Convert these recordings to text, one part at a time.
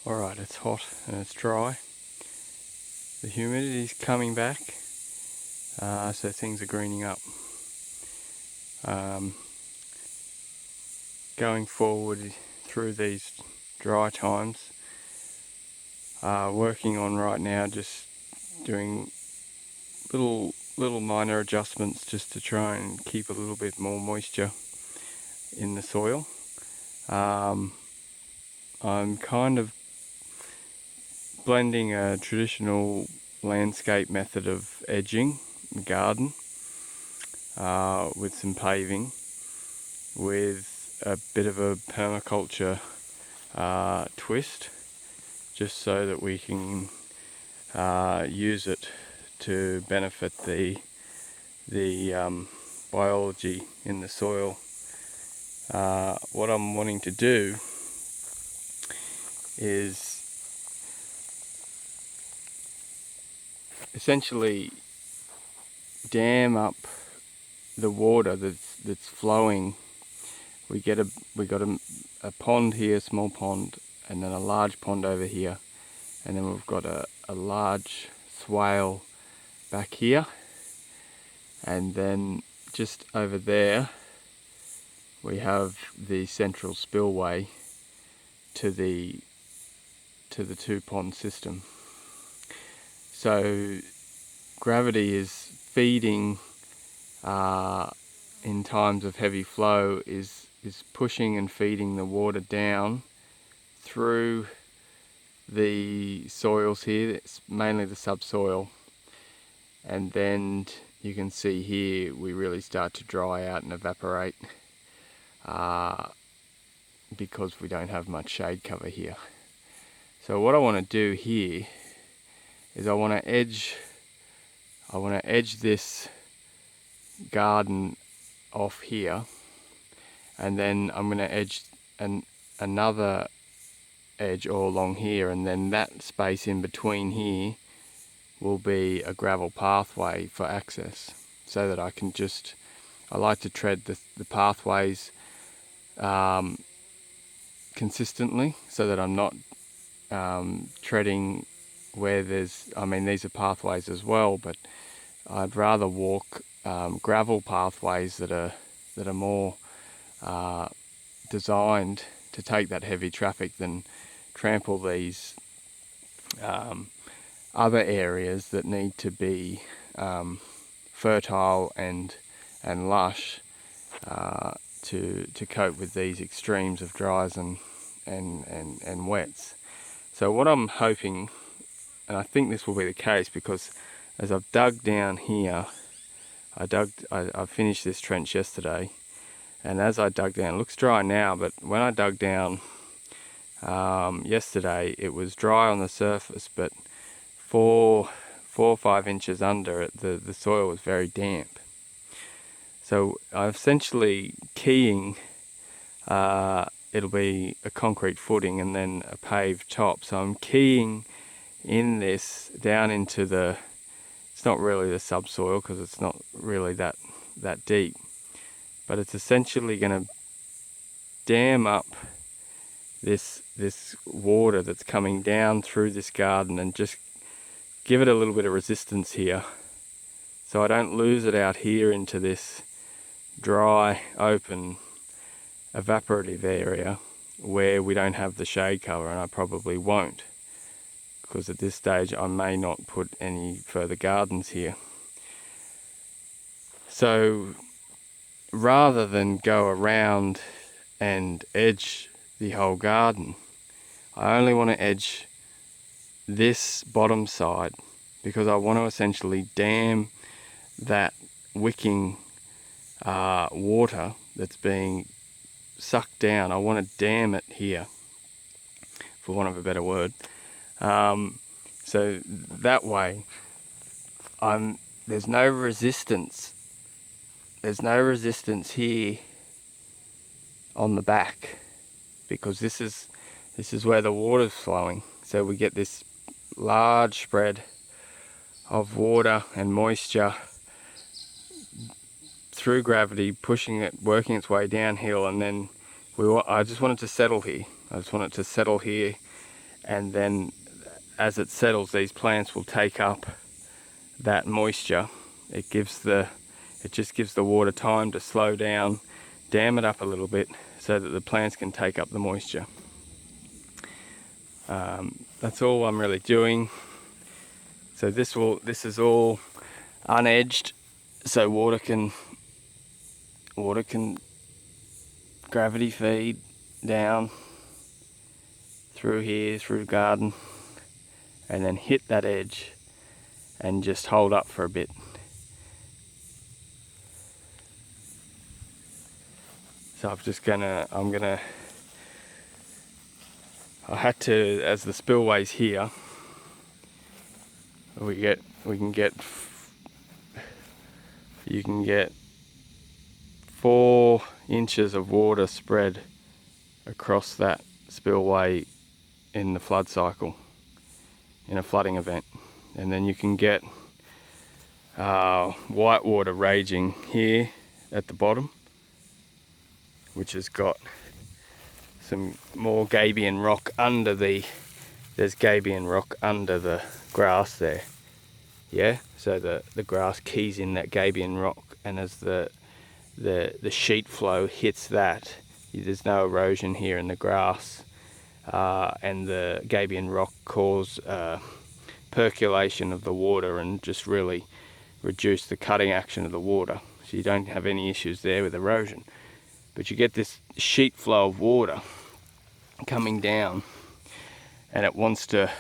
Alright, it's hot and it's dry. The humidity's coming back, so things are greening up. Going forward through these dry times, working on right now just doing little minor adjustments just to try and keep a little bit more moisture in the soil. I'm kind of blending a traditional landscape method of edging the garden with some paving with a bit of a permaculture twist, just so that we can use it to benefit the biology in the soil. What I'm wanting to do is essentially dam up the water that's flowing. We got a pond here, small pond, and then a large pond over here, and then we've got a large swale back here, and then just over there we have the central spillway to the two pond system. So gravity is feeding in times of heavy flow, is pushing and feeding the water down through the soils here. It's mainly the subsoil, and then you can see here we really start to dry out and evaporate because we don't have much shade cover here. So what I want to do here is I want to edge this garden off here, and then I'm going to edge another edge all along here, and then that space in between here will be a gravel pathway for access, so that I like to tread the pathways consistently, so that I'm not treading where these are pathways as well, but I'd rather walk gravel pathways that are more designed to take that heavy traffic than trample these other areas that need to be fertile and lush to cope with these extremes of dries and wets. So what I'm hoping, and I think this will be the case, because as I've dug down here, I finished this trench yesterday, and as I dug down, it looks dry now, but when I dug down yesterday, it was dry on the surface, but 4 or 5 inches under it, the soil was very damp. So I'm essentially keying, it'll be a concrete footing and then a paved top. So I'm keying in this down into it's not really the subsoil, because it's not really that deep, but it's essentially going to dam up this water that's coming down through this garden and just give it a little bit of resistance here, so I don't lose it out here into this dry, open, evaporative area where we don't have the shade cover, and I probably won't, because at this stage I may not put any further gardens here. So rather than go around and edge the whole garden, I only want to edge this bottom side, because I want to essentially dam that wicking water that's being sucked down. I want to dam it here, for want of a better word. So that way there's no resistance. There's no resistance here on the back, because this is where the water's flowing. So we get this large spread of water and moisture through gravity, pushing it, working its way downhill, and then I just want it to settle here. I just want it to settle here and then as it settles, these plants will take up that moisture. It just gives the water time to slow down, dam it up a little bit so that the plants can take up the moisture. That's all I'm really doing. So this is all unedged, so water can gravity feed down through here, through the garden, and then hit that edge and just hold up for a bit. So I had to, as the spillway's here, you can get 4 inches of water spread across that spillway in the flood cycle, in a flooding event. And then you can get white water raging here at the bottom, which has got some more gabion rock under there's gabion rock under the grass there. Yeah, so the grass keys in that gabion rock, and as the sheet flow hits that, there's no erosion here in the grass, and the gabion rock cause percolation of the water and just really reduce the cutting action of the water, so you don't have any issues there with erosion. But you get this sheet flow of water coming down, and it wants to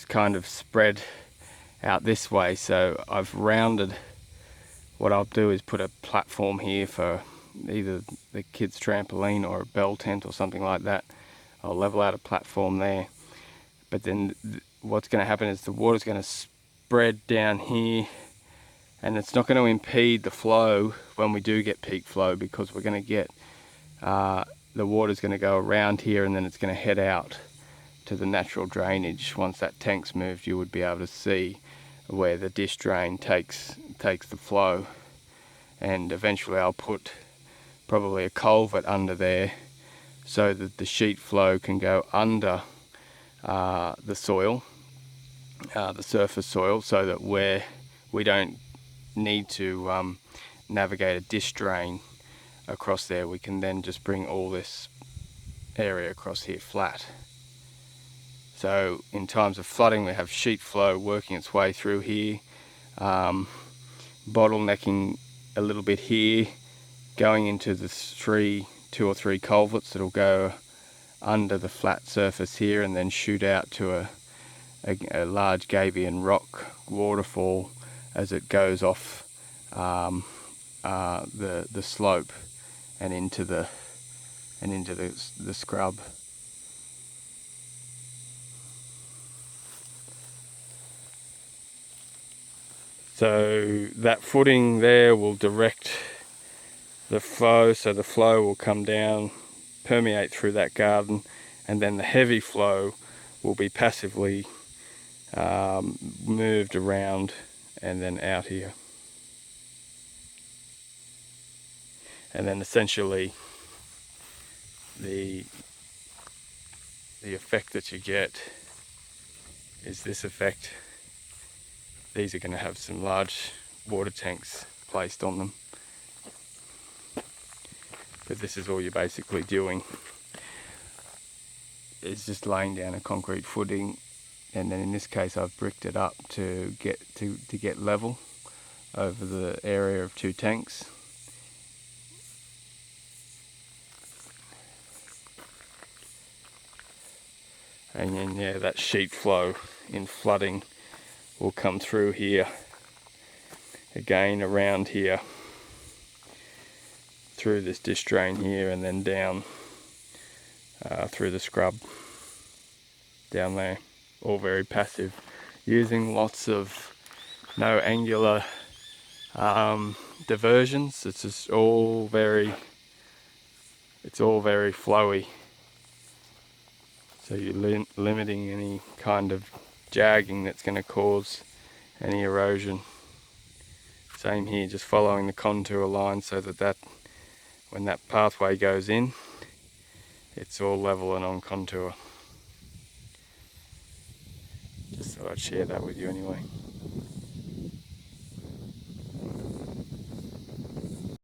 kind of spread out this way. So I've rounded. What I'll do is put a platform here for either the kids' trampoline or a bell tent or something like that. I'll level out a platform there, but then what's going to happen is the water's going to spread down here, and it's not going to impede the flow when we do get peak flow, because we're going to get the water's going to go around here, and then it's going to head out to the natural drainage. Once that tank's moved, you would be able to see where the dish drain takes the flow, and eventually I'll put probably a culvert under there so that the sheet flow can go under the soil, the surface soil, so that we don't need to navigate a dish drain across there. We can then just bring all this area across here flat. So in times of flooding, we have sheet flow working its way through here, bottlenecking a little bit here, going into the 2 or 3 culverts that'll go under the flat surface here, and then shoot out to a large gabion rock waterfall as it goes off the slope and into the scrub. So that footing there will direct the flow, so the flow will come down, permeate through that garden, and then the heavy flow will be passively moved around and then out here. And then essentially the effect that you get is this effect. These are going to have some large water tanks placed on them, but this is all you're basically doing, is just laying down a concrete footing, and then in this case I've bricked it up to get level over the area of 2 tanks. And then yeah, that sheet flow in flooding will come through here again, around here, through this dish drain here, and then down through the scrub down there. All very passive, using lots of no angular diversions. It's just all very flowy, so you're limiting any kind of jagging that's going to cause any erosion. Same here, just following the contour line so that when that pathway goes in, it's all level and on contour. thought I'd share that with you anyway.